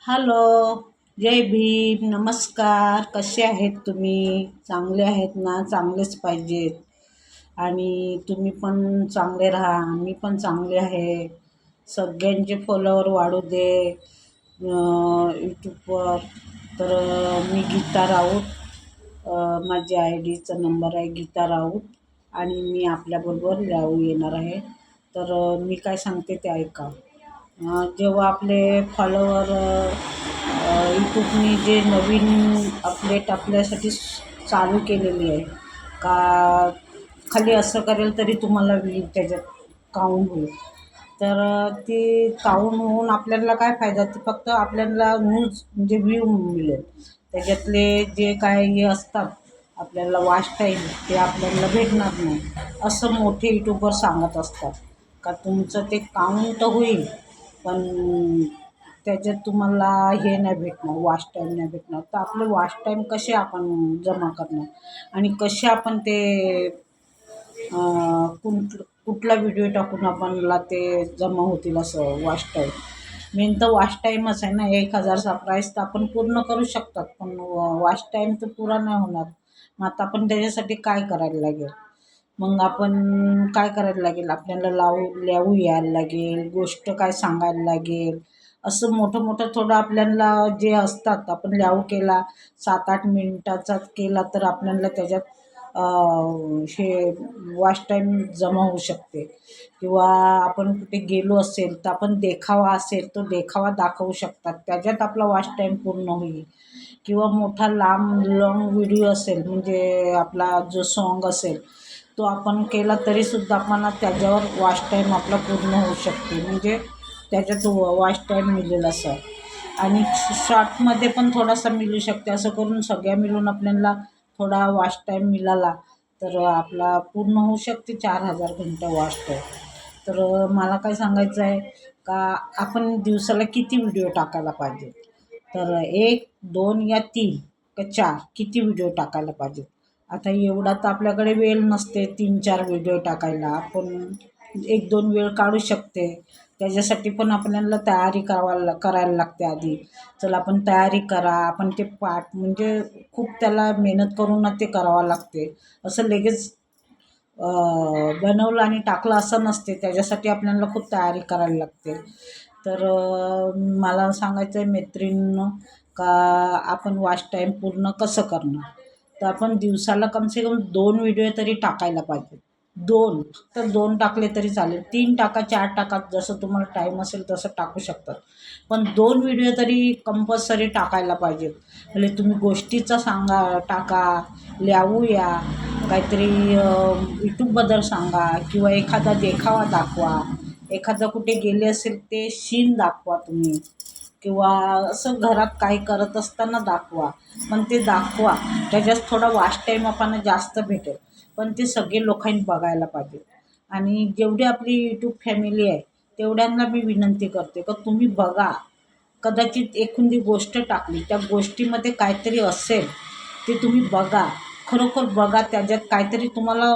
Hello, जय भीम, नमस्कार. कसे आहेत तुम्ही? चांगले आहेत ना? चांगलेच पाहिजेत. आणि तुम्ही पण चांगले राहा, मी पण चांगले आहे. सगळ्यांचे फॉलोवर वाढू दे यूट्यूबवर. तर मी गीता राऊत, माझ्या आय डीचा नंबर आहे गीता राऊत आणि मी आपल्याबरोबर लाईव्ह येणार आहे. तर मी काय सांगते ते ऐका. जेव्हा आपले फॉलोवर यूट्यूबने जे नवीन अपडेट आपल्यासाठी चालू केलेली आहे का, खाली असं करेल तरी तुम्हाला व्ह्यू त्याच्यात काउंट होईल. तर ती काउंट होऊन आपल्याला काय फायदा, ते फक्त आपल्याला न्यूज म्हणजे व्ह्यू मिळेल. त्याच्यातले जे काय हे असतात आपल्याला वॉच टाईम, ते आपल्याला भेटणार नाही असं मोठे यूट्यूबर सांगत असतात. का तुमचं ते काउंट होईल पण त्याच्यात तुम्हाला हे नाही भेटणार, वॉच टाईम नाही भेटणार. तर आपले वॉच टाईम कसे आपण जमा करणार आणि कसे आपण ते कुठला व्हिडिओ टाकून आपणला ते जमा होतील असं वॉच टाईम. मेन तर वॉच टाईमच आहे ना. 1,000 सबस्क्राईब तर आपण पूर्ण करू शकतात, पण वॉच टाईम तर पुरा नाही होणार. मग आता आपण त्याच्यासाठी काय करायला लागेल? मग आपण काय करायला लागेल? आपल्याला लिहू यायला लागेल, गोष्ट काय सांगायला लागेल. असं मोठं मोठं थोडं आपल्याला जे असतात, आपण लिहू केला 7-8 मिनिटाचाच केला तर आपल्याला त्याच्यात हे वॉच टाईम जमा होऊ शकते. किंवा आपण कुठे गेलो असेल तर आपण देखावा असेल तो देखावा दाखवू शकतात, त्याच्यात आपला वॉच टाईम पूर्ण होईल. किंवा मोठा लाँग व्हिडिओ असेल, म्हणजे आपला जो सॉन्ग असेल तो आपण केला तरीसुद्धा आपल्याला त्याच्यावर वॉच टाईम आपला पूर्ण होऊ शकते. म्हणजे त्याच्यात वॉच टाईम मिळेल असं. आणि शॉर्टमध्ये पण थोडासा मिळू शकते. असं करून सगळ्या मिळून आपल्याला थोडा वॉच टाईम मिळाला तर आपला पूर्ण होऊ शकते 4,000 घंटा वॉच टाईम. तर मला काय सांगायचं आहे का, आपण दिवसाला किती व्हिडिओ टाकायला पाहिजे? तर 1, 2 या 3 का 4 किती व्हिडिओ टाकायला पाहिजे? आता एवढा तर आपल्याकडे वेळ नसते 3-4 व्हिडिओ टाकायला. आपण 1-2 वेळ काढू शकते. त्याच्यासाठी पण आपल्याला तयारी करायला लागते आधी. चला आपण तयारी करा, आपण ते म्हणजे खूप त्याला मेहनत करून ते करावं लागते. असं लगेच बनवलं आणि टाकलं असं नसते. त्याच्यासाठी आपल्याला खूप तयारी करायला लागते. तर मला सांगायचं आहे मैत्रिणींनो का, आपण वॉच टाईम पूर्ण कसं करणार? तर आपण दिवसाला कम से कम 2 व्हिडिओ तरी टाकायला पाहिजे. 2, फक्त 2 टाकले तरी चालेल. 3 टाका, 4 टाका, जसं तुम्हाला टाईम असेल तसं टाकू शकतात. पण 2 व्हिडिओ तरी कंपल्सरी टाकायला पाहिजेत. म्हणजे तुम्ही गोष्टीचा टाका, लिहू या, काहीतरी यूट्यूबबद्दल सांगा किंवा एखादा देखावा दाखवा. एखादं कुठे गेले असेल ते सीन दाखवा तुम्ही, किंवा असं घरात काही करत असताना दाखवा. पण ते दाखवा, त्याच्यात थोडा वॉच टाईम आपल्याला जास्त भेटेल. पण ते सगळे लोकांनी बघायला पाहिजे. आणि जेवढी आपली यूट्यूब फॅमिली आहे तेवढ्यांना मी विनंती करते का तुम्ही बघा. कदाचित एखादी गोष्ट टाकली, त्या गोष्टीमध्ये काहीतरी असेल ते तुम्ही बघा. खरोखर बघा, त्याच्यात काहीतरी तुम्हाला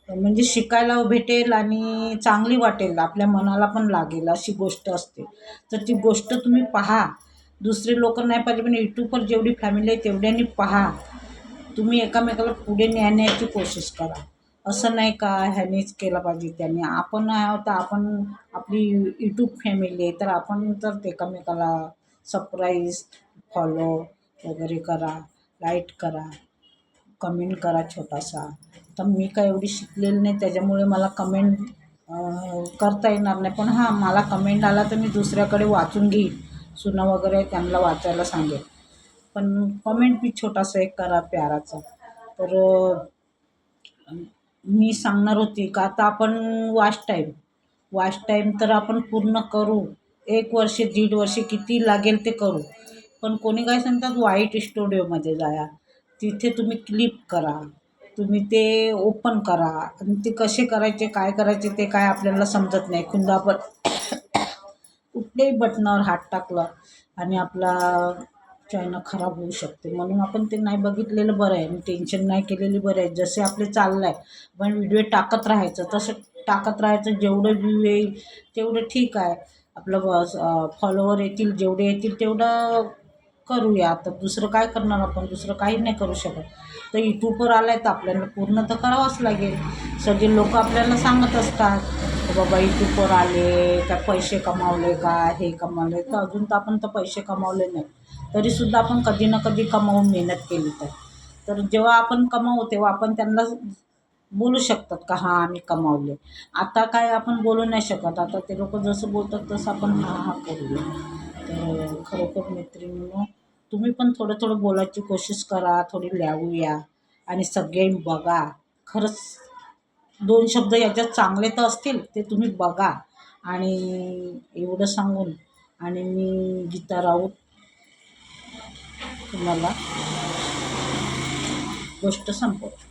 म्हणजे शिकायला भेटेल आणि चांगली वाटेल, आपल्या मनाला पण लागेल अशी गोष्ट असते. तर ती गोष्ट तुम्ही पहा. दुसरे लोक नाही पाहिजे, पण यूट्यूबवर जेवढी फॅमिली आहे तेवढ्यांनी पहा. तुम्ही एकामेकाला पुढे नेण्याची कोशिश करा. असं नाही का ह्यानेच केलं पाहिजे त्याने. आपण आहोत तर आपण, आपली यूट्यूब फॅमिली आहे तर आपण तर एकामेकाला सरप्राईज, फॉलो वगैरे करा, लाईक करा, कमेंट करा छोटासा. तर मी काय एवढी शिकलेली नाही, त्याच्यामुळे मला कमेंट करता येणार नाही. पण हां, मला कमेंट आला तर मी दुसऱ्याकडे वाचून घेईन. सुना वगैरे त्यांना वाचायला सांगेल. पण कमेंट बी छोटासा एक करा प्याराचा. तर मी सांगणार होती का, आता आपण वॉच टाईम तर आपण पूर्ण करू. 1 वर्ष, 1.5 वर्ष किती लागेल ते करू. पण कोणी काय सांगतात, वाईट स्टुडिओमध्ये जाया. तिथे तुम्ही क्लिप करा. तुम्ही ते ओपन करा आणि ते कसे करायचे, काय करायचे ते काय आपल्याला समजत नाही. खुंदा आपण कुठल्याही बटनावर हात टाकला आणि आपला चॅनल खराब होऊ शकते. म्हणून आपण ते नाही बघितलेलं बरं आहे आणि टेन्शन नाही केलेली बरं आहे. जसे आपले चाललं आहे पण व्हिडिओ टाकत राहायचं, तसं टाकत राहायचं. जेवढं व्ह्यू येईल तेवढं ठीक आहे. आपलं फॉलोवर येतील, जेवढे येतील तेवढं करूया. आता दुसरं काय करणार आपण, दुसरं काही नाही करू शकत. तर यूट्यूबवर आलं आहे तर आपल्याला पूर्ण तर करावंच लागेल. सगळे लोक आपल्याला सांगत असतात की बाबा यूट्यूबवर आले का, पैसे कमावले का, हे कमावले. तर अजून तर आपण तर पैसे कमावले नाही, तरीसुद्धा आपण कधी ना कधी कमावून मेहनत केली तर जेव्हा आपण कमावू तेव्हा आपण त्यांना बोलू शकतात का हां आम्ही कमावले. आता काय आपण बोलू नाही शकत. आता ते लोक जसं बोलतात तसं आपण हां हां करूया. तर खरोखर मैत्रिणींनो, तुम्ही पण थोडं थोडं बोलायची कोशिश करा, थोडी लिहूया आणि सगळे बघा. खरंच 2 शब्द याच्यात चांगले तर असतील ते तुम्ही बघा. आणि एवढं सांगून आणि मी गीता राऊत तुम्हाला गोष्ट संपवते.